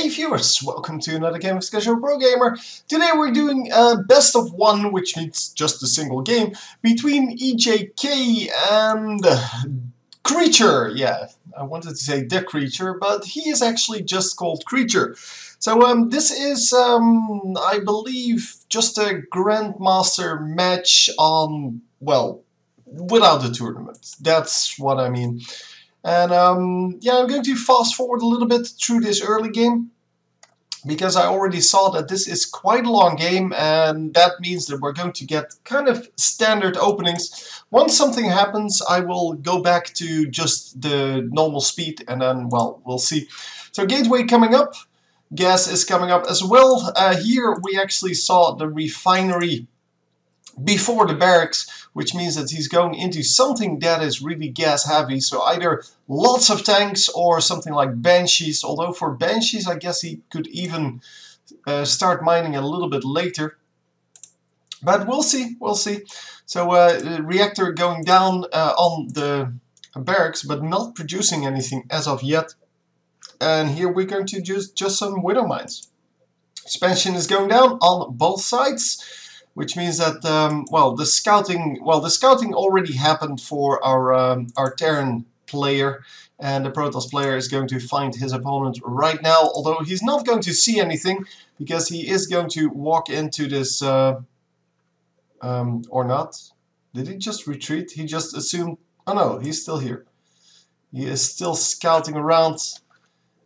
Hey viewers, welcome to another game of Schedule Pro Gamer. Today we're doing best of one, which means just a single game, between EJK and Creature. Yeah, I wanted to say the Creature, but he is actually just called Creature. So this is, I believe, just a Grandmaster match on, well, without the tournament. That's what I mean. And yeah, I'm going to fast forward a little bit through this early game because I already saw that this is quite a long game, and that means that we're going to get kind of standard openings. Once something happens, I will go back to just the normal speed, and then, well, we'll see. So gateway coming up, gas is coming up as well. Here we actually saw the refinery before the barracks, which means that he's going into something that is really gas heavy, so either lots of tanks or something like Banshees, although for Banshees I guess he could even start mining a little bit later. But we'll see, we'll see. So the reactor going down on the barracks, but not producing anything as of yet. And here we're going to use just some Widow Mines. Expansion is going down on both sides, which means that the scouting already happened for our Terran player, and the Protoss player is going to find his opponent right now, although he's not going to see anything because he is going to walk into this or not. Did he just retreat? He just assumed, oh no, he's still here. He is still scouting around,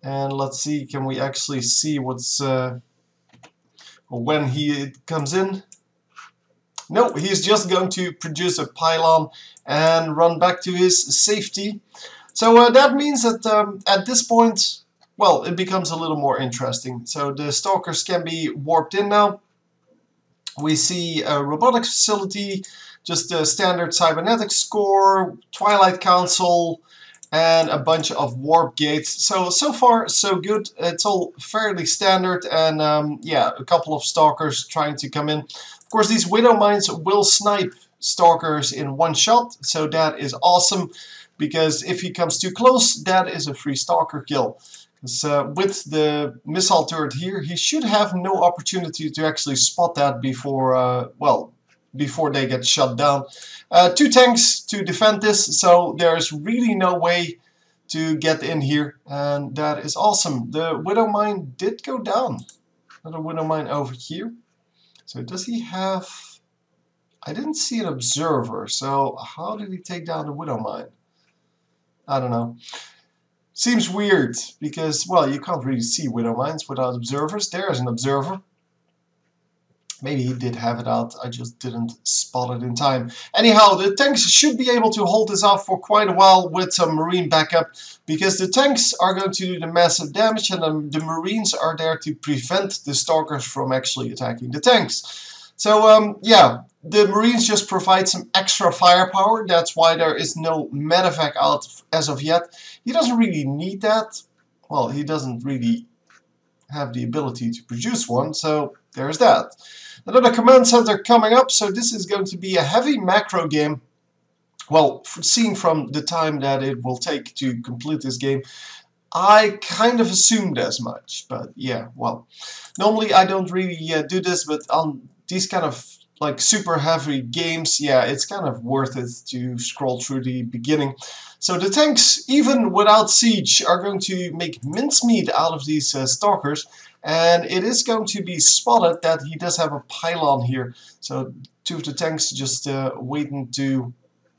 and let's see, can we actually see what's when he comes in? No, he's just going to produce a pylon and run back to his safety. So that means that at this point, well, it becomes a little more interesting. So the stalkers can be warped in now. We see a robotics facility, just a standard cybernetics score, Twilight Council, and a bunch of warp gates. So far so good. It's all fairly standard, and yeah, a couple of stalkers trying to come in. Of course, these Widow Mines will snipe stalkers in one shot, so that is awesome, because if he comes too close, that is a free stalker kill. Because with the missile turret here, he should have no opportunity to actually spot that before, before they get shut down. 2 tanks to defend this, so there's really no way to get in here, and that is awesome. The Widow Mine did go down. Another Widow Mine over here. So does he have... I didn't see an observer, so how did he take down the Widow Mine? I don't know. Seems weird, because, well, you can't really see Widow Mines without observers. There's an observer. Maybe he did have it out, I just didn't spot it in time. Anyhow, the tanks should be able to hold this off for quite a while with some marine backup, because the tanks are going to do the massive damage, and the marines are there to prevent the stalkers from actually attacking the tanks. So yeah, the marines just provide some extra firepower. That's why there is no medevac out as of yet. He doesn't really need that. Well, he doesn't really have the ability to produce one, so there's that. Another command center coming up, so this is going to be a heavy macro game. Well, seeing from the time that it will take to complete this game, I kind of assumed as much, but yeah, well, normally I don't really do this, but on these kind of like super heavy games, yeah, it's kind of worth it to scroll through the beginning. So the tanks, even without siege, are going to make mincemeat out of these stalkers. And it is going to be spotted that he does have a pylon here. So 2 of the tanks just waiting to,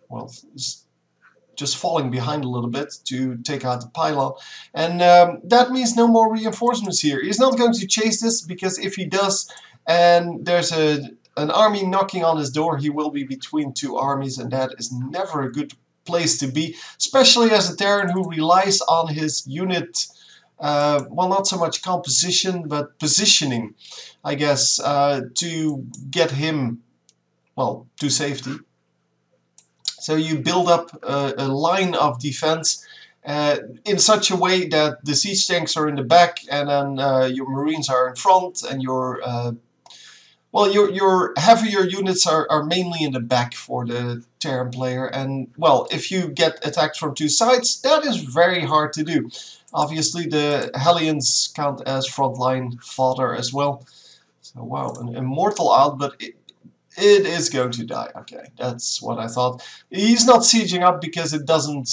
well, just falling behind a little bit to take out the pylon. And that means no more reinforcements here. He's not going to chase this, because if he does, and there's an army knocking on his door, he will be between 2 armies, and that is never a good place to be, especially as a Terran who relies on his unit. Well, not so much composition, but positioning, I guess, to get him, well, to safety. So you build up a line of defense in such a way that the siege tanks are in the back, and then your marines are in front, and your heavier units are mainly in the back for the Terran player. And, well, if you get attacked from 2 sides, that is very hard to do. Obviously, the Hellions count as frontline fodder as well. So wow, an immortal out, but it is going to die. Okay, that's what I thought. He's not sieging up because it doesn't.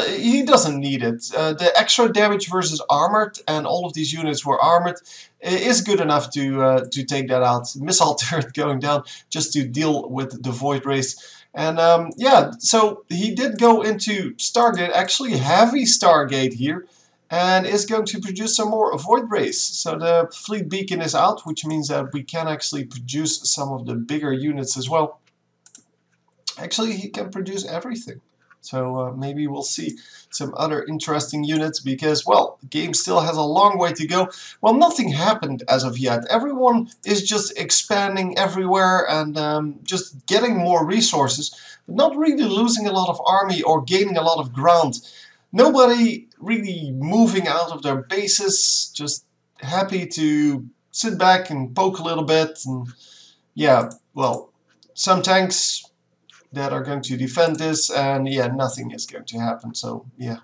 He doesn't need it. The extra damage versus armored, and all of these units were armored, is good enough to take that out. Missile turret going down just to deal with the void race. And yeah, so he did go into Stargate, actually heavy Stargate here, and is going to produce some more void race. So the fleet beacon is out, which means that we can actually produce some of the bigger units as well. Actually, he can produce everything. So maybe we'll see some other interesting units because, well, the game still has a long way to go. Well, nothing happened as of yet. Everyone is just expanding everywhere and just getting more resources, but not really losing a lot of army or gaining a lot of ground. Nobody really moving out of their bases, just happy to sit back and poke a little bit. And yeah, well, some tanks that are going to defend this, and yeah, nothing is going to happen. So yeah,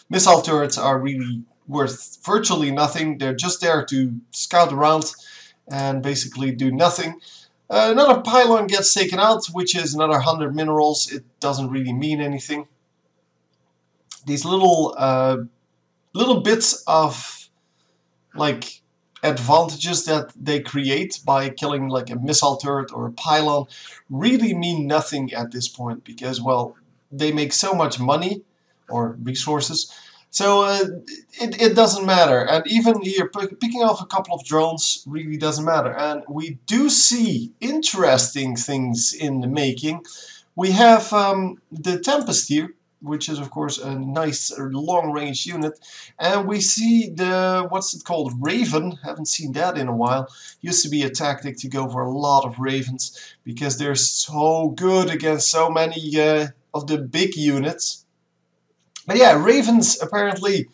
missile turrets are really worth virtually nothing. They're just there to scout around and basically do nothing. Another pylon gets taken out, which is another 100 minerals. It doesn't really mean anything. These little bits of like advantages that they create by killing like a missile turret or a pylon really mean nothing at this point because, well, they make so much money or resources, so it doesn't matter. And even here, picking off a couple of drones really doesn't matter. And we do see interesting things in the making. We have the Tempest here, which is of course a nice long-range unit, and we see the, what's it called, Raven. Haven't seen that in a while. Used to be a tactic to go for a lot of Ravens because they're so good against so many of the big units. But yeah, Ravens apparently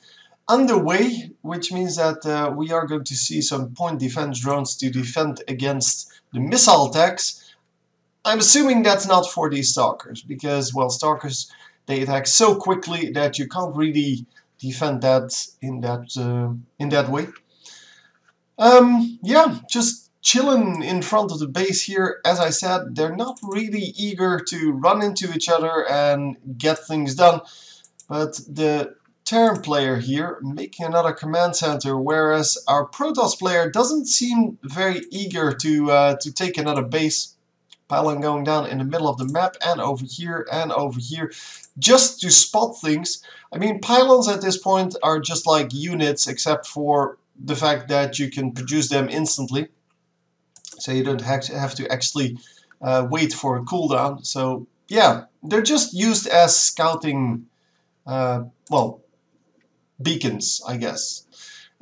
underway, which means that we are going to see some point defense drones to defend against the missile attacks. I'm assuming that's not for these Stalkers because, well, Stalkers, they attack so quickly that you can't really defend that in that way. Yeah, just chilling in front of the base here. As I said, they're not really eager to run into each other and get things done. But the Terran player here making another command center, whereas our Protoss player doesn't seem very eager to take another base. Pylon going down in the middle of the map and over here, just to spot things. I mean, pylons at this point are just like units, except for the fact that you can produce them instantly. So you don't have to actually wait for a cooldown. So yeah, they're just used as scouting, well, beacons, I guess.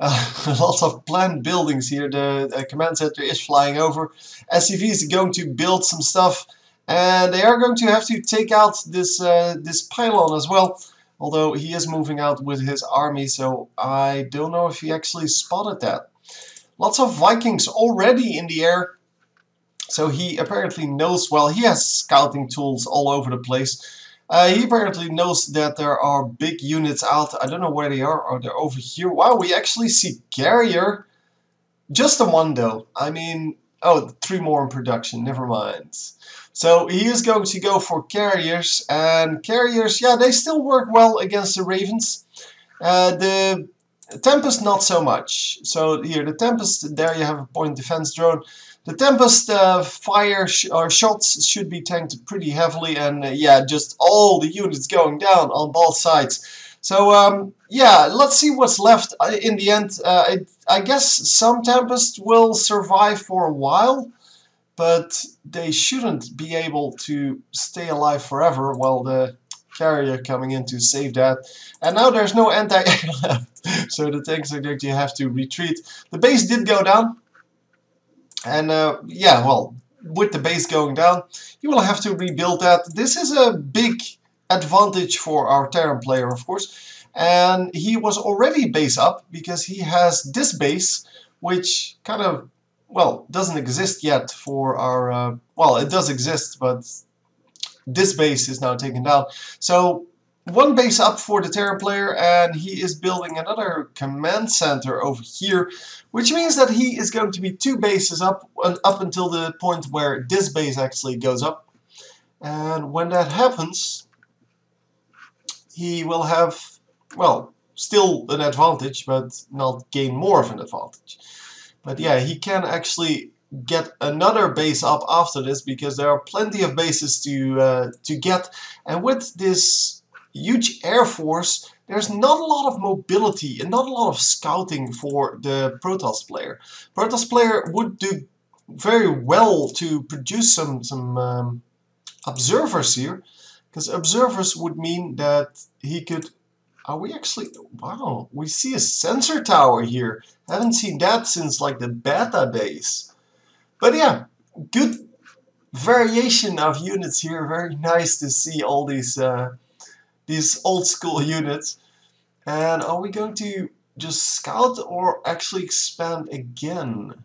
Lots of planned buildings here. The command center is flying over. SCV is going to build some stuff, and they are going to have to take out this this pylon as well. Although he is moving out with his army, so I don't know if he actually spotted that. Lots of Vikings already in the air, so he apparently knows. Well, he has scouting tools all over the place. He apparently knows that there are big units out. I don't know where they are. Or they're over here. Wow, we actually see carrier. Just the one though. I mean, oh, 3 more in production. Never mind. So he is going to go for carriers. And carriers, yeah, they still work well against the Ravens. The Tempest, not so much. So here, the Tempest, there you have a point defense drone. The Tempest fire or shots should be tanked pretty heavily, and yeah, just all the units going down on both sides. So yeah, let's see what's left in the end. I guess some Tempest will survive for a while, but they shouldn't be able to stay alive forever. Well, the carrier coming in to save that. And now there's no anti-air left, so the tanks are going to have to retreat. The base did go down. And yeah, well, with the base going down, you will have to rebuild that. This is a big advantage for our Terran player, of course. And he was already base up because he has this base, which kind of, well, doesn't exist yet for our, well, it does exist, but this base is now taken down. So one base up for the Terran player, and he is building another command center over here, which means that he is going to be 2 bases up until the point where this base actually goes up. And when that happens, he will have, well, still an advantage, but not gain more of an advantage. But yeah, he can actually get another base up after this, because there are plenty of bases to get, and with this huge air force, there's not a lot of mobility and not a lot of scouting for the Protoss player. Protoss player would do very well to produce some observers here, because observers would mean that he could. Are we actually? Wow, we see a sensor tower here. Haven't seen that since like the beta days. But yeah, good variation of units here. Very nice to see all these old school units. And are we going to just scout or actually expand again?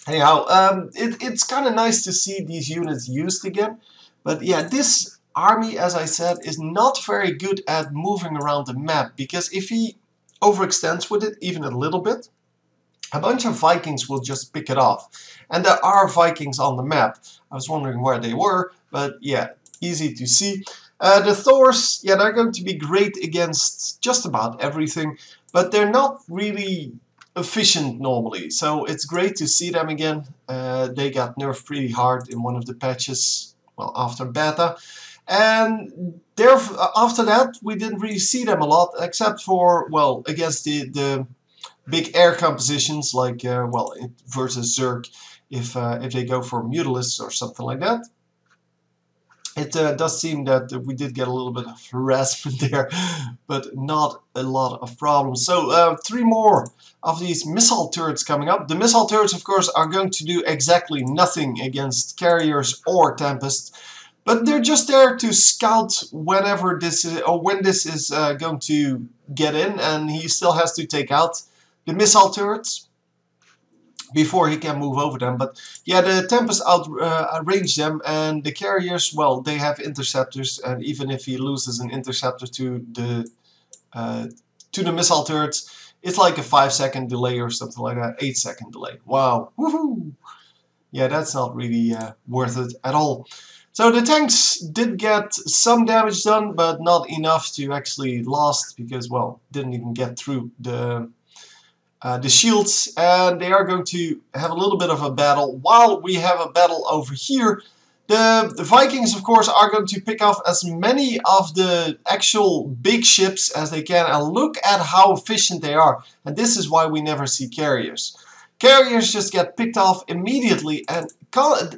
Anyhow, it's kind of nice to see these units used again. But yeah, this army, as I said, is not very good at moving around the map, because if he overextends with it even a little bit, a bunch of Vikings will just pick it off. And there are Vikings on the map. I was wondering where they were, but yeah, easy to see. The Thors, yeah, they're going to be great against just about everything, but they're not really efficient normally. So it's great to see them again. They got nerfed pretty hard in one of the patches, well, after beta. And after that, we didn't really see them a lot, except for, well, against the big air compositions, like, well, versus Zerg, if they go for Mutalisks or something like that. It does seem that we did get a little bit of harassment there, but not a lot of problems. So 3 more of these missile turrets coming up. The missile turrets, of course, are going to do exactly nothing against carriers or Tempest, but they're just there to scout whenever this is, or when this is going to get in, and he still has to take out the missile turrets before he can move over them. But yeah, the Tempest outrange them, and the carriers, well, they have interceptors, and even if he loses an interceptor to the missile turrets, it's like a 5-second delay or something like that, 8-second delay. Wow, woohoo! Yeah, that's not really worth it at all. So the tanks did get some damage done, but not enough to actually last, because, well, didn't even get through the shields, and they are going to have a little bit of a battle while we have a battle over here. The Vikings, of course, are going to pick off as many of the actual big ships as they can, and look at how efficient they are. And this is why we never see carriers. Carriers just get picked off immediately, and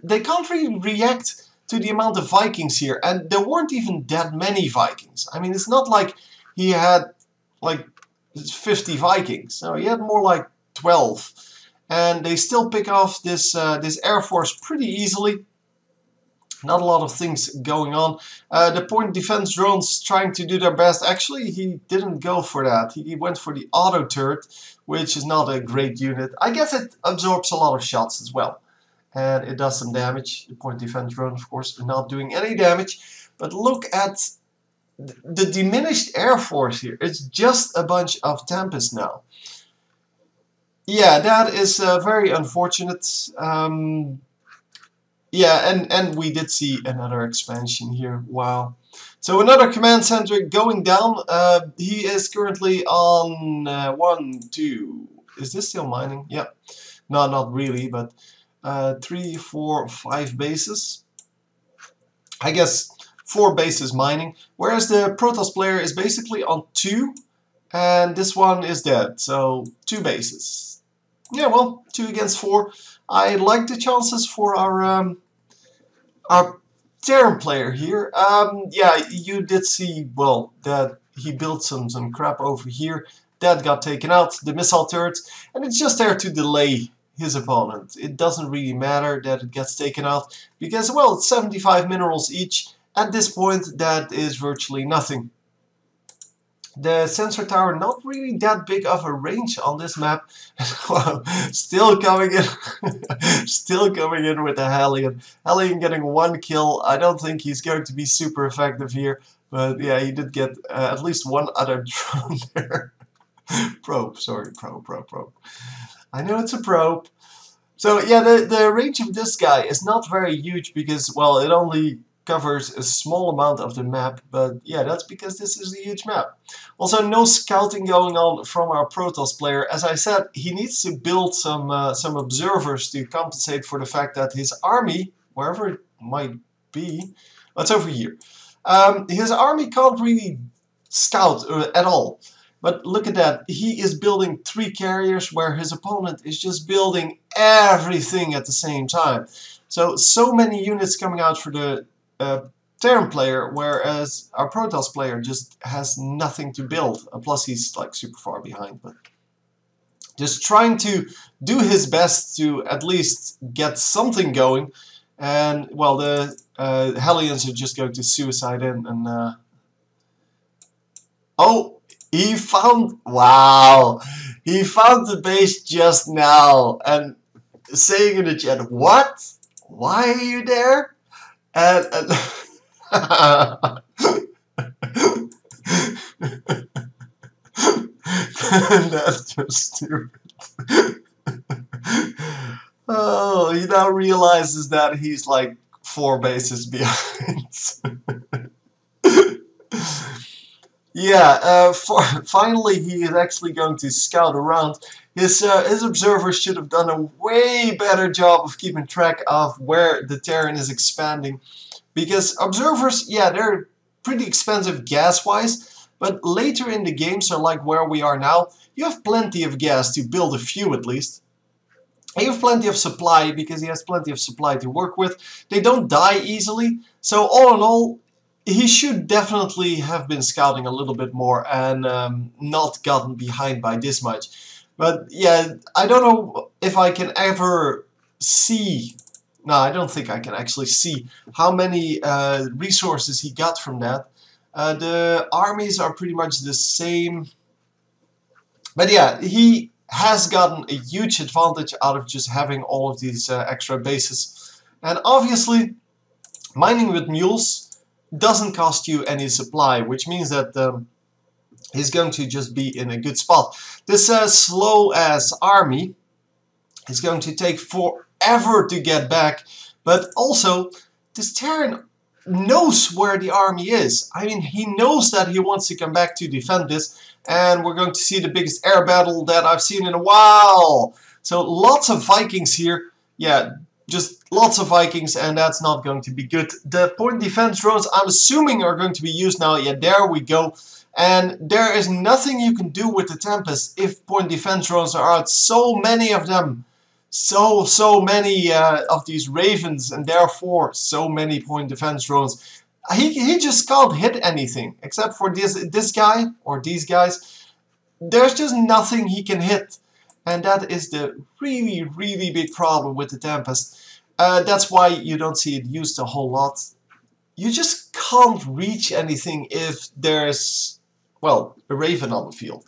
they can't really react to the amount of Vikings here. And there weren't even that many Vikings. I mean, it's not like he had like 50 Vikings. No, he had more like 12, and they still pick off this air force pretty easily. Not a lot of things going on. The point defense drones trying to do their best. Actually, he didn't go for that. He went for the auto turret, which is not a great unit. I guess it absorbs a lot of shots as well, and it does some damage. The point defense drone, of course, not doing any damage. But look at the diminished air force here. It's just a bunch of Tempest now. Yeah, that is very unfortunate. Yeah, and we did see another expansion here. Wow. So another command center going down. He is currently on 1, 2. Is this still mining? Yep. No, not really, but 3, 4, 5 bases. I guess 4 bases mining, whereas the Protoss player is basically on 2, and this one is dead, so 2 bases. Yeah, well, 2 against 4. I like the chances for our Terran player here. Yeah, you did see, well, that he built some crap over here. That got taken out, the missile turrets, and it's just there to delay his opponent. It doesn't really matter that it gets taken out, because, well, it's 75 minerals each. At this point, that is virtually nothing. The sensor tower not really that big of a range on this map. Wow, still coming in, still coming in with the Hellion. Hellion getting 1 kill. I don't think he's going to be super effective here, but yeah, he did get at least one other drone there. Probe, sorry, probe. I know it's a probe. So yeah, the range of this guy is not very huge because, well, it only covers a small amount of the map, but yeah, that's because this is a huge map. Also, no scouting going on from our Protoss player. As I said, he needs to build some observers to compensate for the fact that his army, wherever it might be, it's over here. His army can't really scout at all. But look at that, he is building 3 carriers where his opponent is just building everything at the same time. So many units coming out for the Terran player, whereas our Protoss player just has nothing to build. Plus he's like super far behind, but just trying to do his best to at least get something going. And well, the Hellions are just going to suicide in and oh! He found, wow, he found the base just now and saying in the chat, what? Why are you there? And that's just stupid. Oh, he now realizes that he's like 4 bases behind. Yeah, finally he is actually going to scout around. His observers should have done a way better job of keeping track of where the Terran is expanding. Because observers, yeah, they're pretty expensive gas-wise, but later in the game, so like where we are now, you have plenty of gas to build a few at least. And you have plenty of supply because he has plenty of supply to work with. They don't die easily, so all in all, he should definitely have been scouting a little bit more and not gotten behind by this much. But yeah, I don't know if I can ever see, no, I don't think I can actually see how many resources he got from that. The armies are pretty much the same. But yeah, he has gotten a huge advantage out of just having all of these extra bases. And obviously, mining with mules doesn't cost you any supply, which means that he's going to just be in a good spot. This slow-ass army is going to take forever to get back, but also this Terran knows where the army is. I mean, he knows that he wants to come back to defend this, and we're going to see the biggest air battle that I've seen in a while. So lots of Vikings here. Yeah, just lots of Vikings, and that's not going to be good. The point defense drones, I'm assuming, are going to be used now. Yeah, there we go. And there is nothing you can do with the Tempest if point defense drones are out. So many of them. So many of these Ravens, and therefore so many point defense drones. He just can't hit anything, except for this guy, or these guys. There's just nothing he can hit. And that is the really big problem with the Tempest. That's why you don't see it used a whole lot. You just can't reach anything if there's, well, a Raven on the field.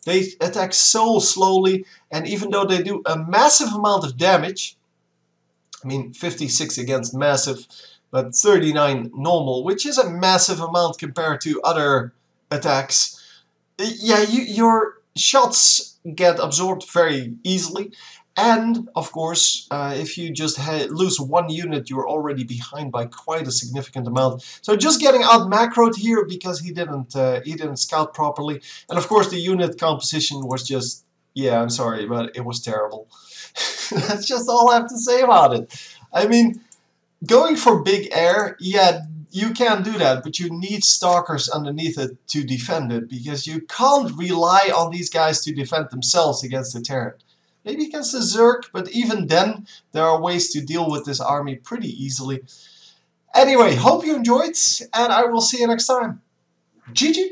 They attack so slowly, and even though they do a massive amount of damage, I mean 56 against massive, but 39 normal, which is a massive amount compared to other attacks. Yeah, your shots get absorbed very easily, and of course if you just lose 1 unit, you're already behind by quite a significant amount. So just getting out macroed here because he didn't scout properly, and of course the unit composition was just, yeah, I'm sorry, but it was terrible. That's just all I have to say about it. I mean, going for big air, yeah, you can do that, but you need stalkers underneath it to defend it, because you can't rely on these guys to defend themselves against the Terran. Maybe against the Zerg, but even then, there are ways to deal with this army pretty easily. Anyway, hope you enjoyed, and I will see you next time. GG!